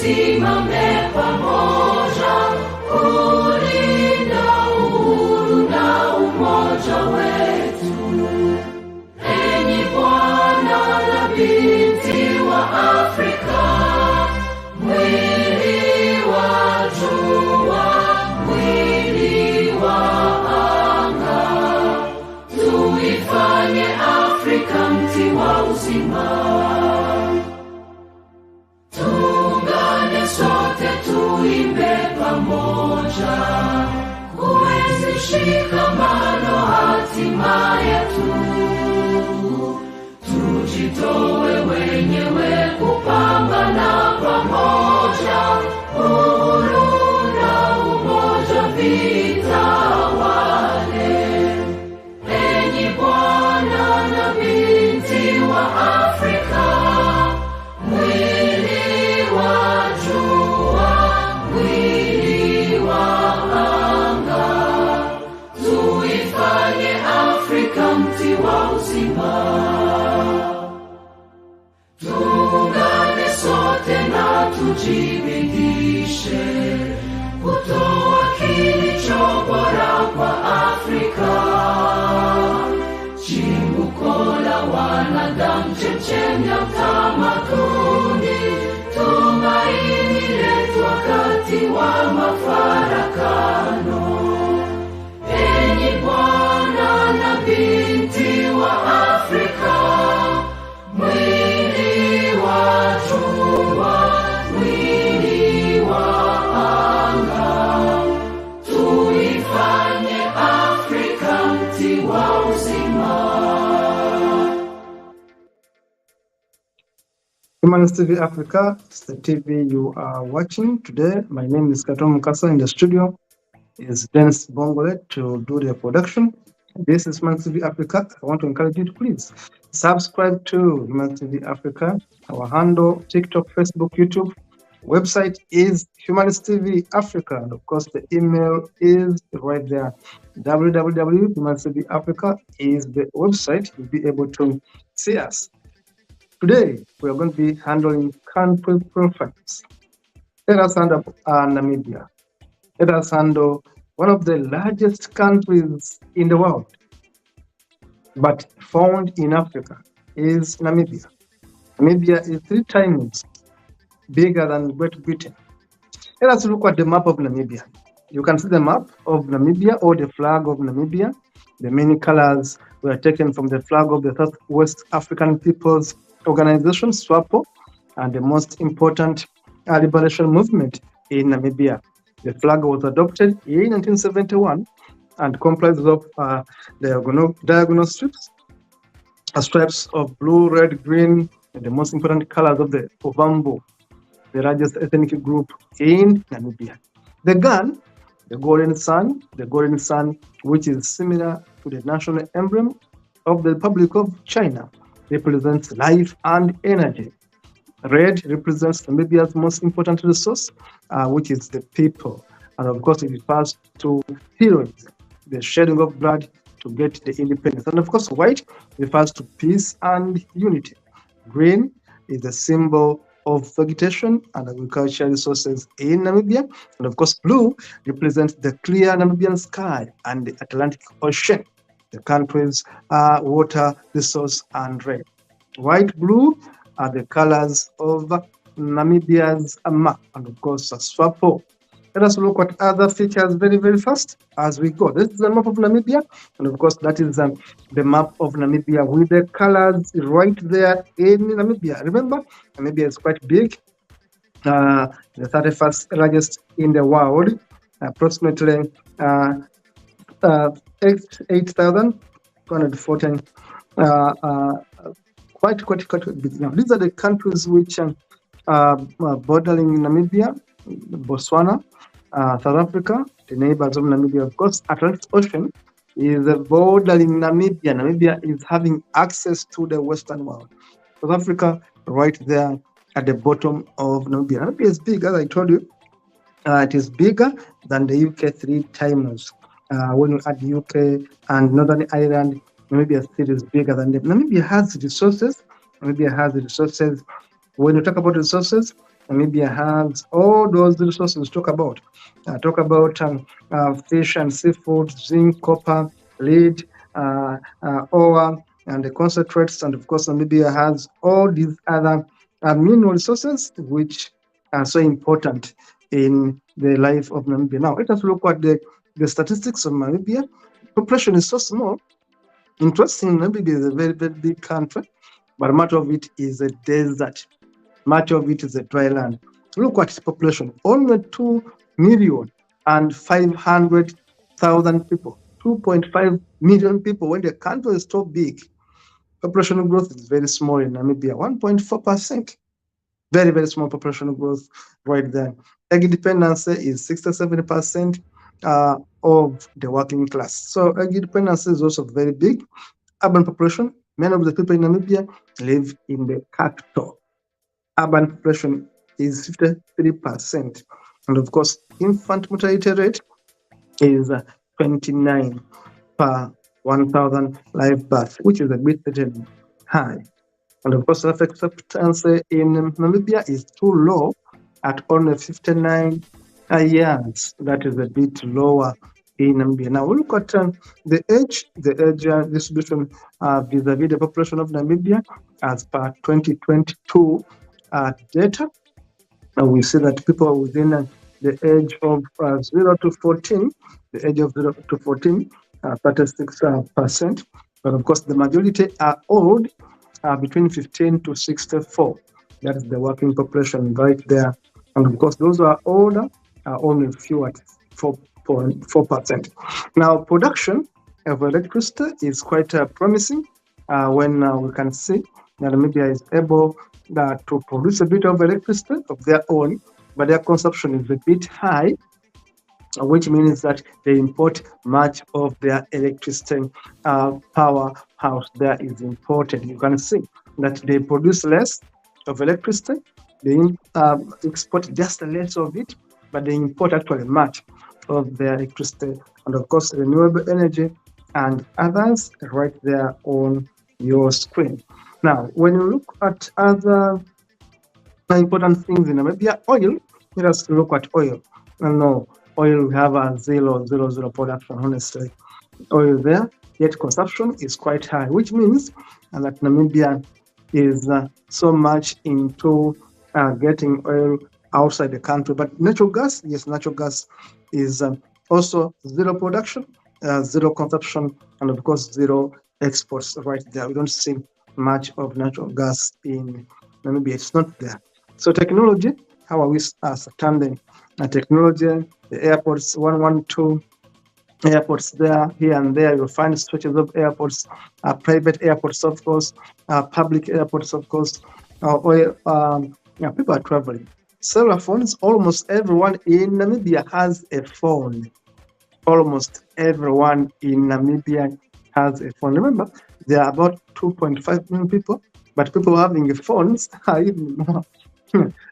tusimame pamoja kulinda uhuru na umoja wetu. Enyi bwana na binti wa Afrika, mwili wa jua, mwili wa anga, tuifanye Afrika mti wa uzima. Tuungane sote tuimbe pamoja, kuenzi shikamano hatima yetu. Tujitoe wenyewe kupambana pamoja, uhuru na umoja vitawale. Enyi bwana na binti wa Afrika, mwili wa jua, mwili wa anga, tuifanye Afrika mti wa uzima. Tuungane sote na tujibidishe kutoa kilicho bora kwa Afrika. Chimbuko la wanadamu, chemchemi ya utamaduni, tumaini letu wakati wa mafarakano. Enyi bwana na binti wa Afrika, mwili wa jua, mwili wa anga, tuifanye Afrika mti wa uzima. Humanist TV Africa, it's the TV you are watching today. My name is Katom Mukasa. In the studio is Dennis Bongole to do the production. This is Humanist TV Africa. I want to encourage you to please subscribe to Humanist TV Africa. Our handle, TikTok, Facebook, YouTube. Website is Humanist TV Africa. And of course, the email is right there. www.humanisttvafrica is the website. You'll be able to see us. Today, we are going to be handling country profiles. Let us handle Namibia. Let us handle one of the largest countries in the world, but found in Africa, is Namibia. Namibia is 3 times bigger than Great Britain. Let us look at the map of Namibia. You can see the map of Namibia or the flag of Namibia. The many colors were taken from the flag of the Southwest African People's Organization, SWAPO, and the most important liberation movement in Namibia. The flag was adopted in 1971 and comprises of diagonal stripes of blue, red, green, and the most important colors of the Ovambo, the largest ethnic group in Namibia. The gun, the golden sun, which is similar to the national emblem of the Republic of China, represents life and energy. Red represents Namibia's most important resource, which is the people. And of course, it refers to heroism, the shedding of blood to get the independence. And of course, white refers to peace and unity. Green is a symbol of vegetation and agricultural resources in Namibia. And of course, blue represents the clear Namibian sky and the Atlantic Ocean, the country's water resource. And red, white, blue are the colors of Namibia's map, and of course SWAPO. Let us look at other features very, very fast as we go. This is the map of Namibia, and of course that is the map of Namibia with the colors right there in Namibia. Remember, Namibia is quite big, the 31st largest in the world, approximately 8,214. Quite big. Now, these are the countries which are bordering Namibia: Botswana, South Africa, the neighbors of Namibia. Of course, Atlantic Ocean is bordering Namibia. Namibia is having access to the Western world. South Africa, right there at the bottom of Namibia. Namibia is big, as I told you. It is bigger than the UK 3 times. When you add the UK and Northern Ireland, Namibia still is bigger than them. Namibia has resources. When you talk about resources, Namibia has all those resources to talk about. Fish and seafood, zinc, copper, lead, ore, and the concentrates. And of course, Namibia has all these other mineral resources which are so important in the life of Namibia. Now, let us look at the statistics of Namibia. Population is so small. Interesting, Namibia is a very, very big country, but much of it is a desert. Much of it is a dry land. Look at its population, only 2,500,000 people, 2.5 million people. When the country is so big, population growth is very small in Namibia, 1.4%. Very, very small population growth right there. Egg dependency is 67% of the working class. So egg dependency is also very big. Urban population, many of the people in Namibia live in the capital. Urban population is 53%. And of course, infant mortality rate is 29 per 1,000 live births, which is a bit high. And of course, life expectancy in Namibia is too low at only 59 years. That is a bit lower in Namibia. Now we look at the age distribution vis-a-vis the population of Namibia as per 2022 data. And we see that people within the age of 0 to 14, the age of 0 to 14, 36%. But of course, the majority are old, between 15 to 64. That is the working population right there. And of course, those who are older are only few at 4.4%. Now, production of electricity is quite promising when we can see that Namibia is able to produce a bit of electricity of their own, but their consumption is a bit high, which means that they import much of their electricity. Powerhouse there is imported. You can see that they produce less of electricity, they export just less of it, but they import actually much of their electricity. And of course, renewable energy and others right there on your screen. Now, when you look at other important things in Namibia, oil, let us look at oil. No, oil, we have a 000 production, honestly. Oil there, yet consumption is quite high, which means that Namibia is so much into getting oil outside the country. But natural gas, yes, natural gas is also zero production, zero consumption, and of course, zero exports right there. We don't see much of natural gas in Namibia. It's not there. So technology, how are we standing? Technology, the airports, 112 airports there, here and there. You'll find stretches of airports, private airports, of course, public airports, of course. People are traveling. Cellular phones, almost everyone in Namibia has a phone. Almost everyone in Namibia has a phone. Remember, there are about 2.5 million people, but people having phones are even more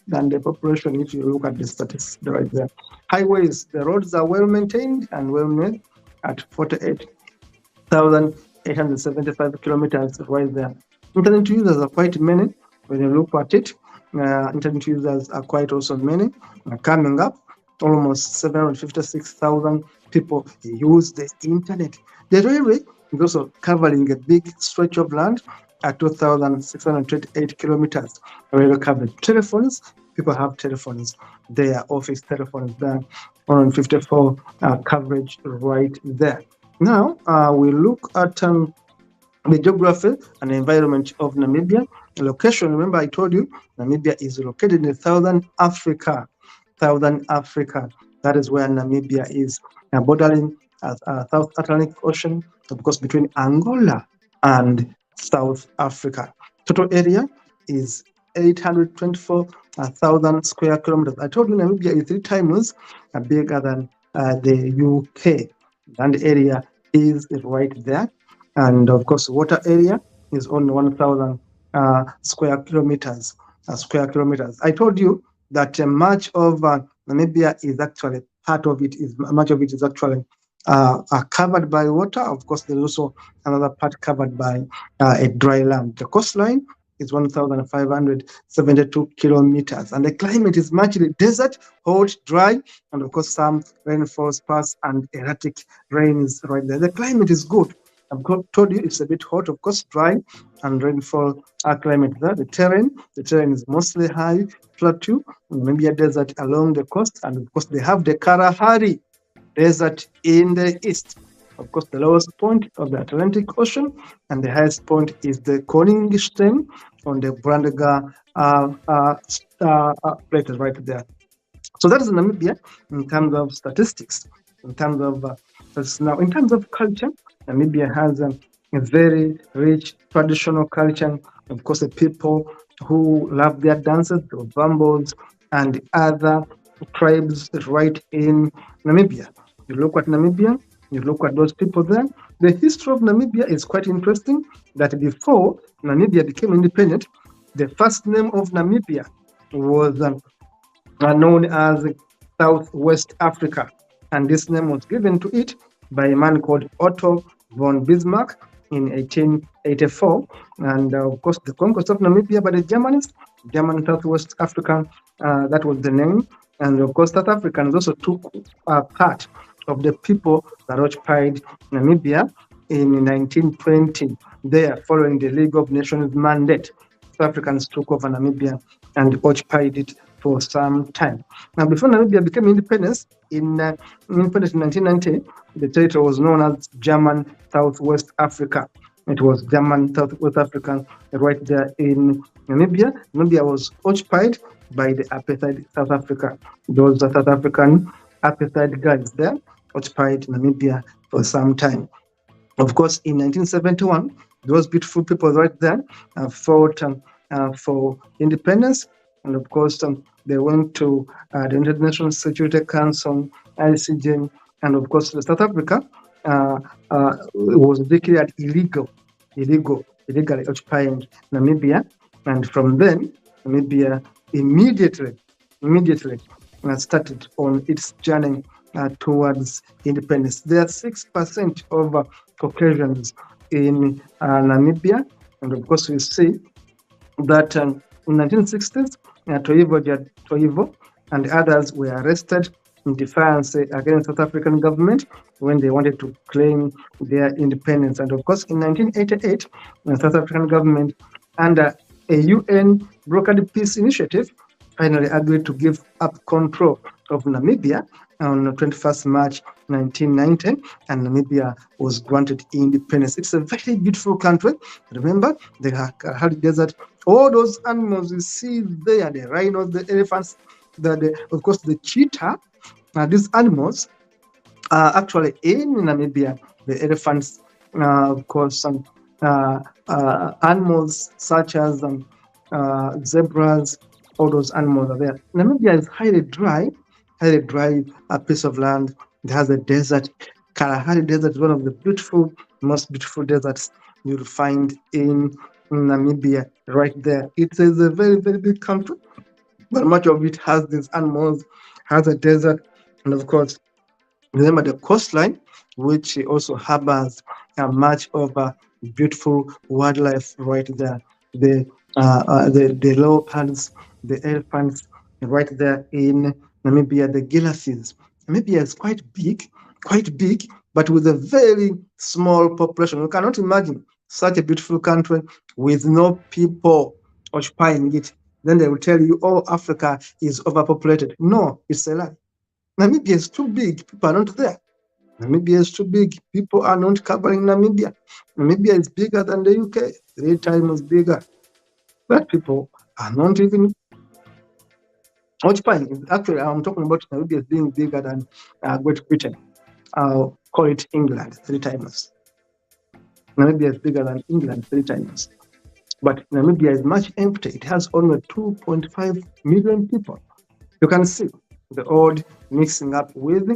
than the population if you look at the statistics right there. Highways, the roads are well maintained and well made at 48,875 kilometers right there. Internet users are quite many. When you look at it, internet users are quite also many coming up. Almost 756,000 people use the internet. The railway is also covering a big stretch of land at 2,628 kilometers. Railway coverage. Telephones, people have telephones. Their office telephones there, 154 coverage right there. Now we look at the geography and the environment of Namibia. The location, remember I told you, Namibia is located in Southern Africa. Southern Africa, that is where Namibia is, bordering South Atlantic Ocean, of course, between Angola and South Africa. Total area is 824,000 square kilometers. I told you Namibia is 3 times bigger than the UK. Land area is right there. And of course, water area is only 1,000 square kilometers. I told you that much of Namibia is actually much of it is actually covered by water. Of course, there's also another part covered by a dry land. The coastline is 1,572 kilometers. And the climate is mostly desert, hot, dry, and of course some rainfall sparse and erratic rains right there. The climate is good. I've told you it's a bit hot, of course, dry, and rainfall climate there. The terrain is mostly high, plateau, maybe a desert along the coast, and of course they have the Kalahari Desert in the east. Of course, the lowest point of the Atlantic Ocean, and the highest point is the Koningsteen on the Brandenburg plate right there. So that is Namibia in terms of statistics. In terms of now, in terms of culture, Namibia has a very rich traditional culture. Of course, the people who love their dances, the Bambos, and other tribes right in Namibia. You look at Namibia, you look at those people there. The history of Namibia is quite interesting. That before Namibia became independent, the first name of Namibia was known as Southwest Africa, and this name was given to it by a man called Otto von Bismarck in 1884. And of course, the conquest of Namibia by the Germans, German Southwest Africa, that was the name. And of course, South Africans also took part of the people that occupied Namibia in 1920. There, following the League of Nations mandate, South Africans took over Namibia and occupied it for some time. Now, before Namibia became independent in 1990, the territory was known as German Southwest Africa. It was German Southwest Africa right there in Namibia. Namibia was occupied by the apartheid South Africa. Those South African apartheid guys there occupied Namibia for some time. Of course, in 1971, those beautiful people right there fought for independence. And of course, they went to the International Security Council, ICJ, and of course, South Africa was declared illegally occupying Namibia. And from then, Namibia immediately started on its journey towards independence. There are 6% of Caucasians in Namibia, and of course, we see that in 1960s, Toivo and others were arrested in defiance against South African government when they wanted to claim their independence. And of course, in 1988, the South African government, under a UN brokered peace initiative, finally agreed to give up control of Namibia on 21st March 1990, and Namibia was granted independence. It's a very beautiful country. Remember, the Kalahari Desert, all those animals you see there, the rhinos, the elephants, of course, the cheetah. These animals are actually in Namibia. The elephants, of course, animals such as zebras, all those animals are there. Namibia is highly dry piece of land. It has a desert. Kalahari Desert is one of the most beautiful deserts you'll find in Namibia right there. It is a very, very big country, but much of it has these animals, has a desert, and of course, remember the coastline, which also harbors much of beautiful wildlife right there. The leopards, the elephants, right there in Namibia, the giraffes. Namibia is quite big, but with a very small population. You cannot imagine such a beautiful country with no people occupying it. Then they will tell you, oh, Africa is overpopulated. No, it's a lie. Namibia is too big. People are not there. Namibia is too big. People are not covering Namibia. Namibia is bigger than the UK, 3 times bigger. But people are not even occupying. Actually, I'm talking about Namibia being bigger than Great Britain. I'll call it England 3 times. Namibia is bigger than England 3 times. But Namibia is much empty. It has only 2.5 million people. You can see the old mixing up with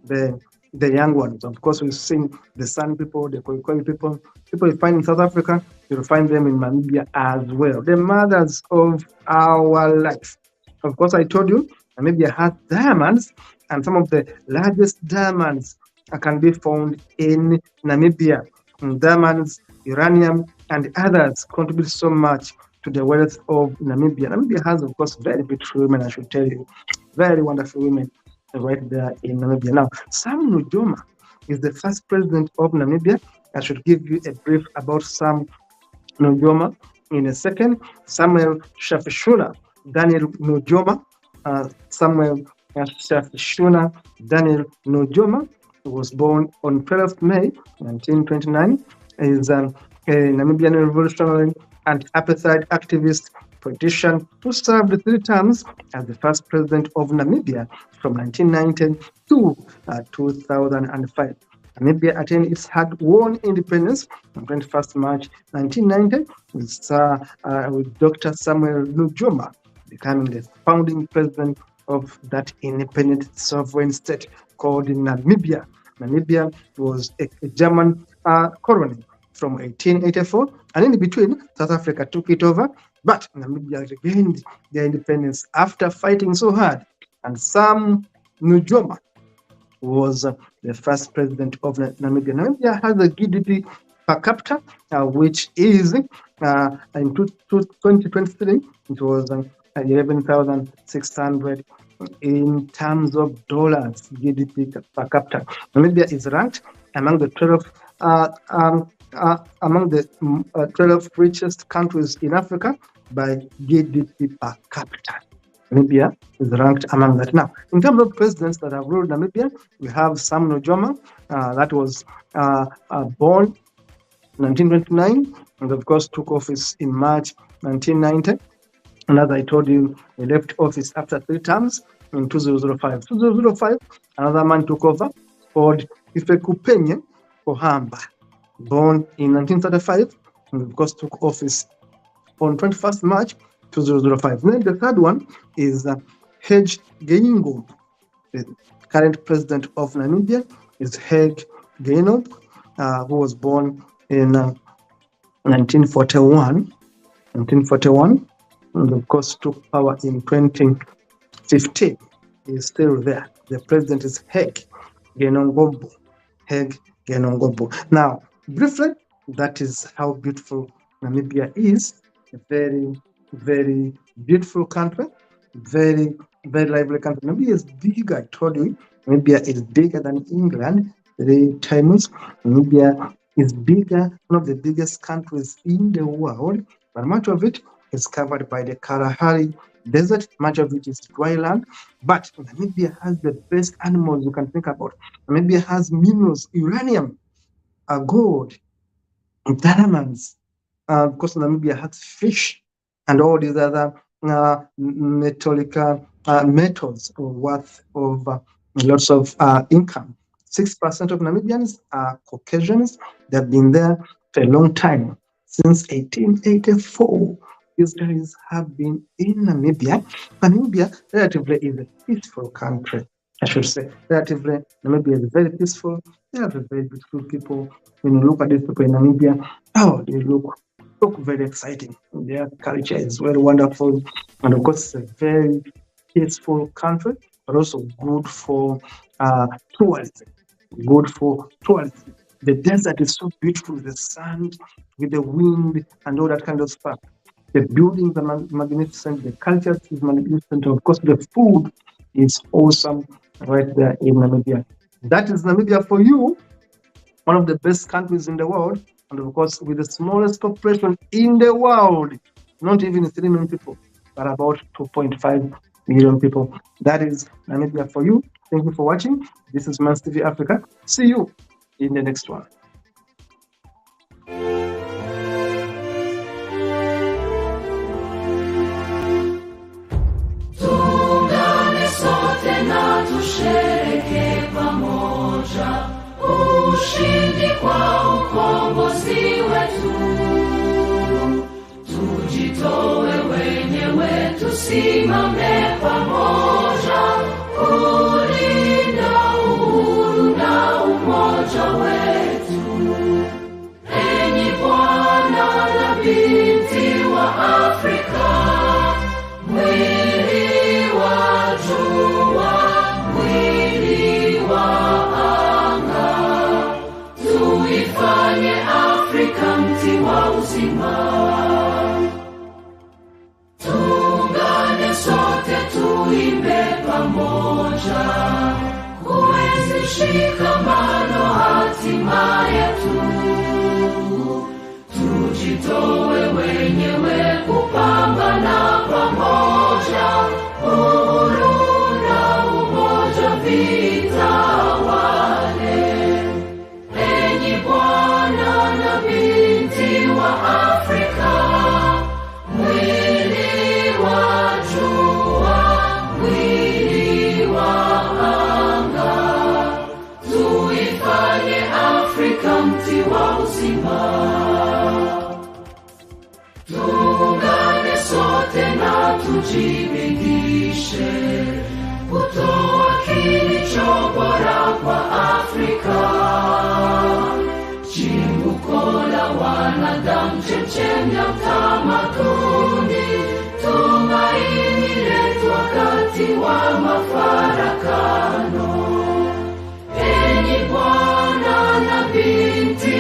the young ones. Of course, we've seen the San people, the Khoikhoi people you find in South Africa, you'll find them in Namibia as well. The mothers of our life. Of course, I told you, Namibia has diamonds, and some of the largest diamonds can be found in Namibia. And diamonds, uranium, and others contribute so much to the wealth of Namibia. Namibia has, of course, very beautiful women, I should tell you, very wonderful women right there in Namibia. Now, Sam Nujoma is the first president of Namibia. I should give you a brief about Sam Nujoma in a second. Samuel Shafishuna Daniel Nujoma. Samuel Shafishuna Daniel Nujoma was born on 12th May 1929. He is a Namibian revolutionary and apartheid activist politician who served 3 terms as the first president of Namibia from 1990 to 2005. Namibia attained its hard-won independence on 21st March 1990 with Dr. Samuel Nujoma becoming the founding president of that independent sovereign state called Namibia. Namibia was a German colony from 1884, and in between, South Africa took it over, but Namibia regained their independence after fighting so hard. And Sam Nujoma was the first president of Namibia. Namibia has a GDP per capita, which is in 2023, it was 11,600 in terms of dollars GDP per capita. Namibia is ranked among the 12 richest countries in Africa by GDP per capita. Namibia is ranked among that. Now, in terms of presidents that have ruled Namibia, we have Sam Nujoma, that was born in 1929, and of course took office in March 1990. And as I told you, he left office after 3 terms in 2005. 2005, another man took over called Hifikepunye Pohamba, born in 1935, and of course took office on 21st March 2005. Then the third one is Hage Geingob. The current president of Namibia is Hage Geingob, who was born in 1941, and of course took power in 2015. He is still there. The president is Hage Geingob. Now, briefly, that is how beautiful Namibia is. A very, very beautiful country, very, very lively country. Namibia is big, I told you. Namibia is bigger than England 3 times. Namibia is bigger, one of the biggest countries in the world, but much of it is covered by the Kalahari Desert. Much of it is dry land, but Namibia has the best animals you can think about. Namibia has minerals, uranium, gold, diamonds. Of course, Namibia has fish and all these other metallic metals worth of lots of income. 6% of Namibians are Caucasians. They've been there for a long time. Since 1884, these guys have been in Namibia. Namibia, relatively, is a peaceful country, I should say. Relatively, Namibia is very peaceful. They have very beautiful people. When you look at these people in Namibia, they look very exciting. Their culture is very wonderful. And of course, it's a very peaceful country, but also good for tourism. The desert is so beautiful, the sand with the wind and all that kind of stuff. The buildings are magnificent, the culture is magnificent. Of course, the food is awesome right there in Namibia. That is Namibia for you, one of the best countries in the world, and of course, with the smallest population in the world, not even 3 million people, but about 2.5 million people. That is Namibia for you. Thank you for watching. This is Mans TV Africa. See you in the next one. Tuungane sote na tushereke pamoja ushindi kwa ukombozi wetu. Tujitoe wenyewe, tusimame pamoja kulinda uhuru na umoja wetu. Enyi Bwana na binti wa Afrika, mwili wa jua, mwili wa anga, tuifanye Afrika mti wa uzima. pamoja, kuenzi shikamano hatima yetu. Tujitoe wenyewe kupambana pamoja, uhuru na umoja vitawale. Enyi bwana na binti wa Afrika, mwili wa jua, mwili wa anga, tuifanye Afrika mti wa uzima. Tuungane sote na tujibidishe kutoa kilicho bora kwa Afrika. Chimbuko la wanadamu, chemchemi ya utamaduni, tumaini letu wakati wa mafarakano. Enyi bwana na binti